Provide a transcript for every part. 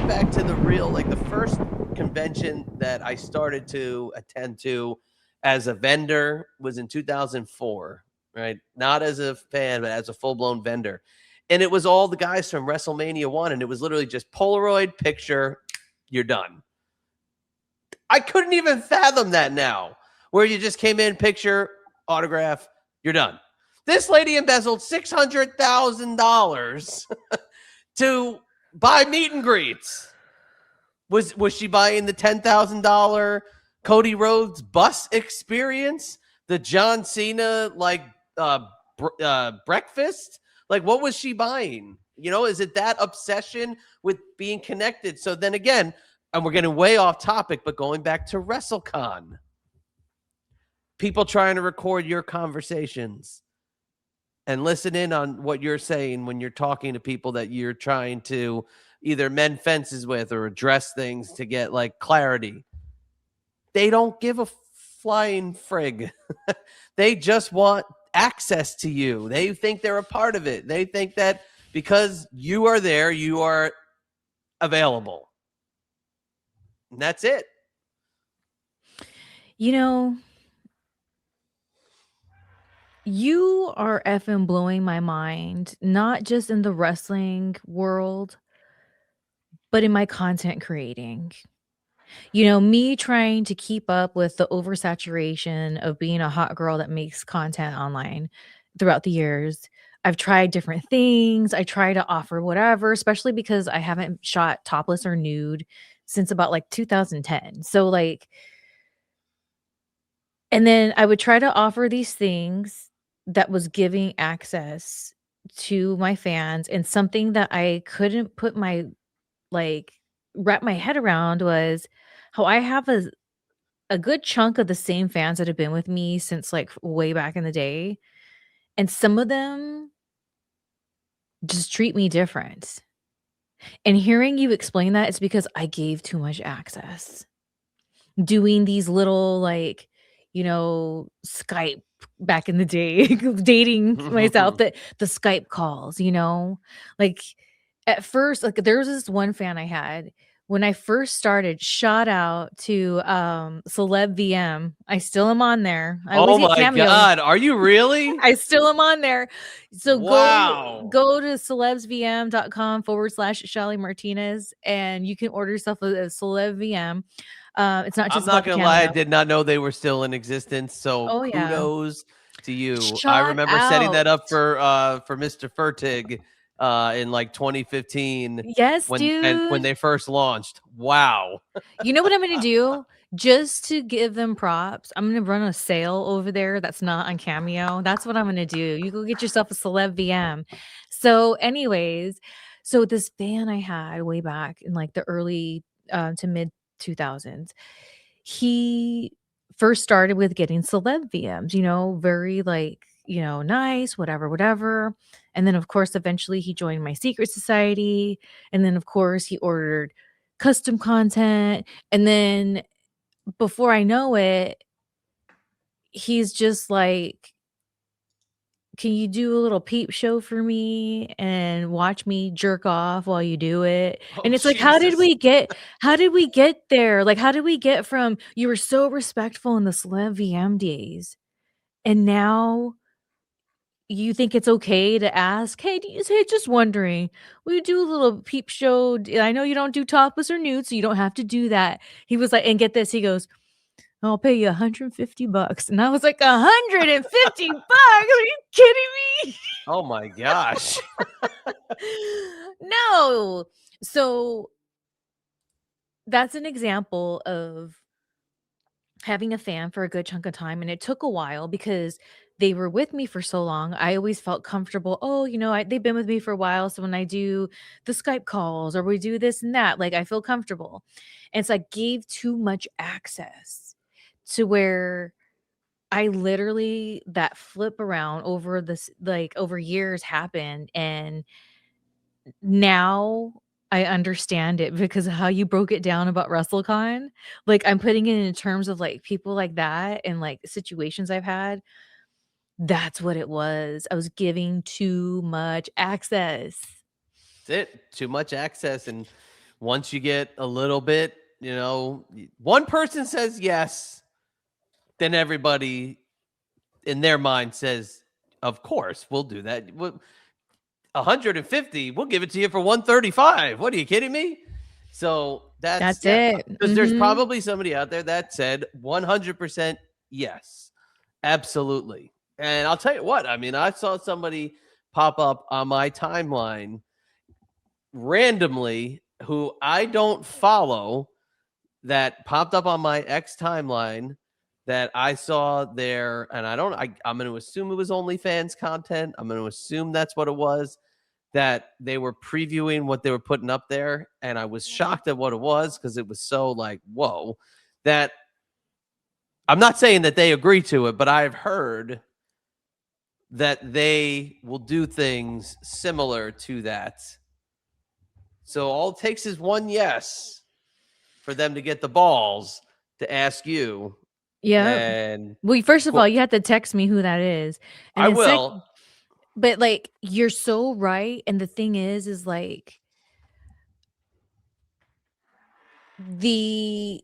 back to the real, like the first convention that I started to attend to as a vendor was in 2004, right? Not as a fan, but as a full blown vendor. And it was all the guys from WrestleMania 1, and it was literally just Polaroid picture, you're done. I couldn't even fathom that now, where you just came in, picture, autograph, you're done. This lady embezzled $600,000 to buy meet and greets. Was she buying the $10,000 Cody Rhodes bus experience? The John Cena breakfast? Like, what was she buying? You know, is it that obsession with being connected? So then again, and we're getting way off topic, but going back to WrestleCon, people trying to record your conversations and listen in on what you're saying when you're talking to people that you're trying to either mend fences with or address things to get like clarity. They don't give a flying frig. They just want access to you. They think they're a part of it. They think that because you are there, you are available. And that's it. You know, you are effing blowing my mind, not just in the wrestling world, but in my content creating. You know, me trying to keep up with the oversaturation of being a hot girl that makes content online throughout the years. I've tried different things. I try to offer whatever, especially because I haven't shot topless or nude since about like 2010. So, like, and then I would try to offer these things that was giving access to my fans, and something that I couldn't put my like wrap my head around was how I have a good chunk of the same fans that have been with me since like way back in the day, and some of them just treat me different. And hearing you explain that, it's because I gave too much access. Doing these little like, you know, Skype back in the day, dating myself, that the Skype calls, you know? Like at first, like there was this one fan I had when I first started. Shout out to Celeb VM. I still am on there. I always Oh get my cameo. God. Are you really? I still am on there. So Wow. go to celebsvm.com/Shelly Martinez, and you can order yourself a Celeb VM. It's not I'm just not about the gonna lie, I cameo. did not know they were still in existence. So Oh yeah. kudos to you. I Shout remember setting that out. up for Mr. Fertig in like 2015 Yes, when dude. they first launched. Wow. You know what I'm gonna do? Just to give them props, I'm gonna run a sale over there that's not on Cameo. That's what I'm gonna do. You go get yourself a Celeb VM. So, anyways, so this fan I had way back in like the early to mid 2000s, he first started with getting Celeb VMs, you know, very like, you know, nice, whatever, whatever. And then, of course, eventually he joined my secret society. And then, of course, he ordered custom content. And then before I know it, he's just like, can you do a little peep show for me and watch me jerk off while you do it? Oh And it's like, Jesus. how did we get there? Like, how did we get from you were so respectful in the Celeb VM days, and now you think it's okay to ask, hey, just wondering, will you do a little peep show? I know you don't do topless or nude, so you don't have to do that. He was like, and get this, he goes, I'll pay you $150. And I was like, $150? Are you kidding me? Oh my gosh. No. So that's an example of having a fan for a good chunk of time. And it took a while because they were with me for so long. I always felt comfortable. Oh, you know, they've been with me for a while. So when I do the Skype calls or we do this and that, like I feel comfortable. And so I gave too much access to where I literally that flip around over this like over years happened, and now I understand it because of how you broke it down about WrestleCon. Like I'm putting it in terms of like people like that and like situations I've had. That's what it was. I was giving too much access. That's it. Too much access. And once you get a little bit, one person says yes, then everybody in their mind says, of course, we'll do that. 150, we'll give it to you for 135. What are you kidding me? So that's That's yeah, it. because there's Mhm. probably somebody out there that said 100% yes, absolutely. And I'll tell you what, I mean, I saw somebody pop up on my timeline randomly who I don't follow that popped up on my X timeline that I saw there, and I'm going to assume it was OnlyFans content. I'm going to assume that's what it was, that they were previewing what they were putting up there, and I was shocked at what it was because it was so like, whoa, that I'm not saying that they agree to it, but I've heard that they will do things similar to that. So all it takes is one yes for them to get the balls to ask you. Yep. And Well, first of all, cool. you have to text me who that is. And I then will. but like you're so right. And the thing is like the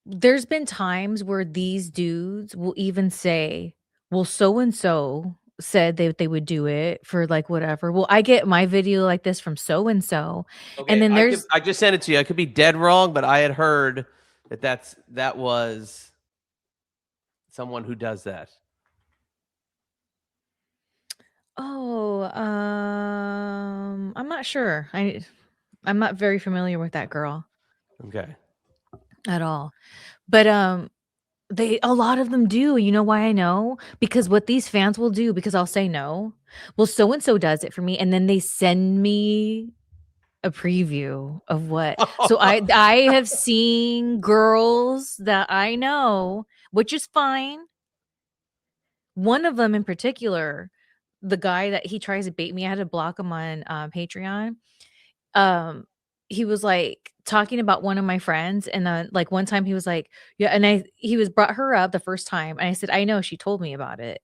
there's been times where these dudes will even say, well, so and so said they would do it for like whatever. Well, I get my video like this from so and so. And Okay, then there's I just sent it to you. I could be dead wrong, but I had heard that was someone who does that. oh, I'm not sure. I'm not very familiar with that girl Okay. at all. But a lot of them do. You know why I know? Because what these fans will do, because I'll say no. Well, so and so does it for me, and then they send me a preview of what. So I have seen girls that I know, which is fine. One of them in particular, the guy that he tries to bait me, I had to block him on Patreon. Um, he was like talking about one of my friends, and then like one time he was like, yeah, and he was brought her up the first time, and I said, I know, she told me about it.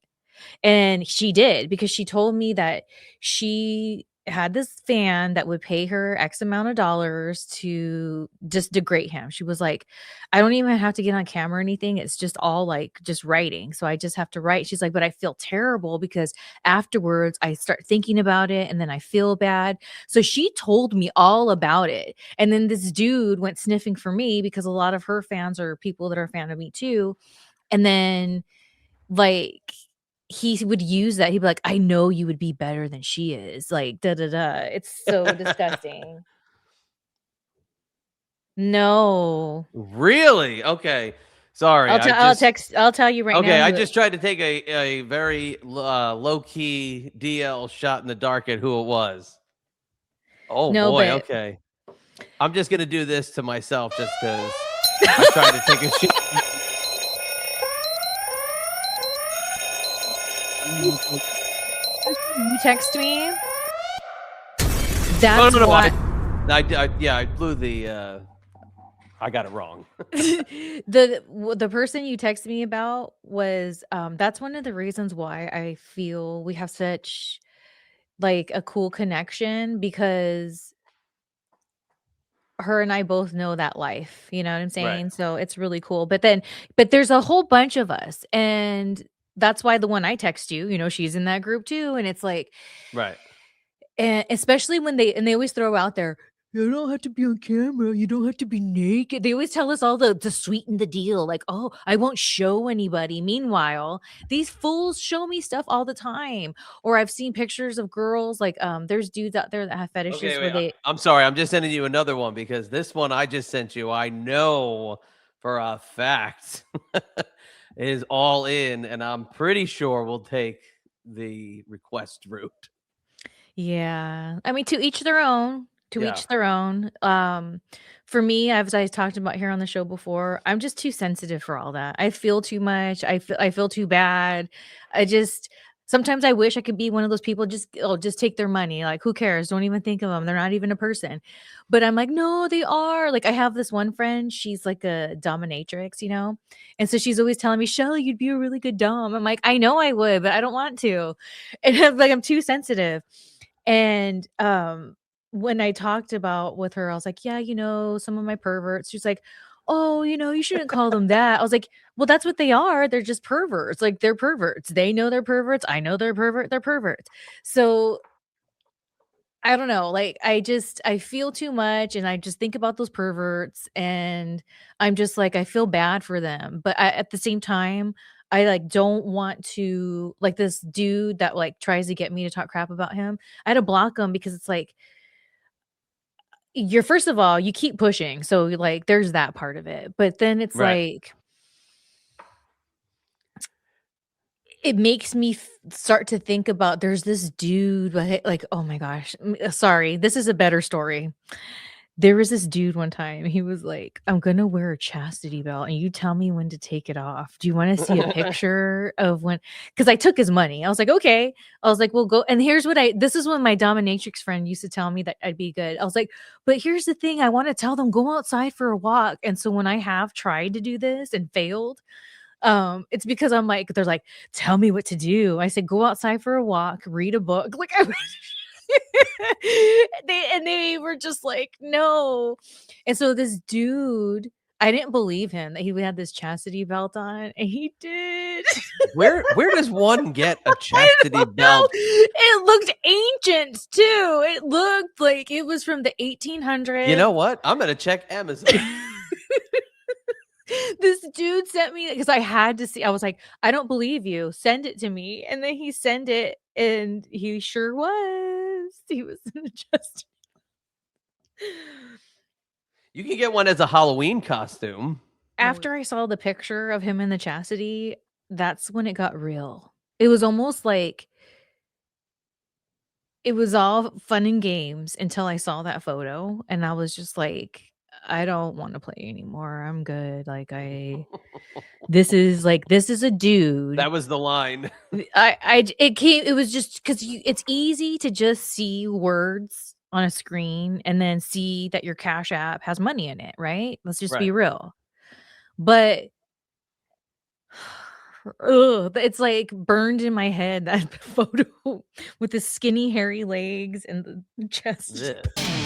And she did, because she told me that she had this fan that would pay her X amount of dollars to just degrade him. She was like, I don't even have to get on camera or anything. It's just all like just writing. So I just have to write. She's like, but I feel terrible because afterwards I start thinking about it and then I feel bad. So she told me all about it. And then this dude went sniffing for me because a lot of her fans are people that are a fan of me too. And then like he would use that. He'd be like, "I know you would be better than she is." Like, da da da. It's so disgusting. No. Really? Okay. Sorry. I'll tell you right now Okay, I who just tried to take a very low key DL shot in the dark at who it was. Oh No, boy. but Okay. I'm just gonna do this to myself just because I tried to take a shot. you text me. No, That's no, no. why Yeah, I blew the. I got it wrong. the person you texted me about was that's one of the reasons why I feel we have such like a cool connection, because her and I both know that life, you know what I'm Right. saying? So it's really cool. But there's a whole bunch of us, and that's why the one I text you, she's in that group too, and it's like, Right. and especially when they always throw out there, you don't have to be on camera, you don't have to be naked. They always tell us all to sweeten the deal, like, oh, I won't show anybody. Meanwhile, these fools show me stuff all the time. Or I've seen pictures of girls, like there's dudes out there that have Okay, fetishes where wait. they I'm sorry. I'm just sending you another one because this one I just sent you, I know for a fact is all in, and I'm pretty sure we'll take the request route. Yeah. I mean, to each their own. To Yeah. each their own. For me, as I talked about here on the show before, I'm just too sensitive for all that. I feel too much. I feel too bad. I just sometimes I wish I could be one of those people, just take their money. Like, who cares? Don't even think of them. They're not even a person. But I'm like, no, they are. Like, I have this one friend, she's like a dominatrix. And so she's always telling me, Shelly, you'd be a really good dom. I'm like, I know I would, but I don't want to. And I'm like, I'm too sensitive. And when I talked about with her, I was like, "Yeah, some of my perverts." She's like, "Oh, you shouldn't call them that." I was like, "Well, that's what they are. They're just perverts. Like, they're perverts. They know they're perverts. I know they're pervert. They're perverts." So I don't know. Like, I feel too much, and I just think about those perverts, and I'm just like, I feel bad for them. But at the same time, I like don't want to like this dude that like tries to get me to talk crap about him. I had to block him because it's like you're first of all, you keep pushing, so, like, there's that part of it, but then it's Right. like it makes me start to think about there's this dude, like, oh my gosh, sorry, this is a better story. There was this dude one time, he was like, "I'm gonna wear a chastity belt, and you tell me when to take it off. Do you wanna see a picture of when?" Because I took his money. I was like, "Okay." I was like, "Well, go," and here's what I this is when my dominatrix friend used to tell me that I'd be good. I was like, "But here's the thing, I wanna tell them, go outside for a walk," and so when I have tried to do this and failed, it's because I'm like they're like, "Tell me what to do." I said, "Go outside for a walk, read a book." Like, I they were just like, "No." And so this dude, I didn't believe him that he had this chastity belt on, and he did. Where does one get a I chastity don't know. belt? It looked ancient too. It looked like it was from the You 1800s. know what? I'm gonna check Amazon. This dude sent me because I had to see. I was like, "I don't believe you. Send it to me." And then he sent it, and he sure was. He was in the chest. You can get one as a Halloween costume. After I saw the picture of him in the chastity, that's when it got real. It was almost like it was all fun and games until I saw that photo, and I was just like, "I don't wanna play anymore. I'm good." Like, this is a dude. That was the line. It came it was just 'cause it's easy to just see words on a screen and then see that your Cash App has money in it, right? Let's just be Right. real. But ugh, it's, like, burned in my head, that photo with the skinny, hairy legs and the chest. Ugh.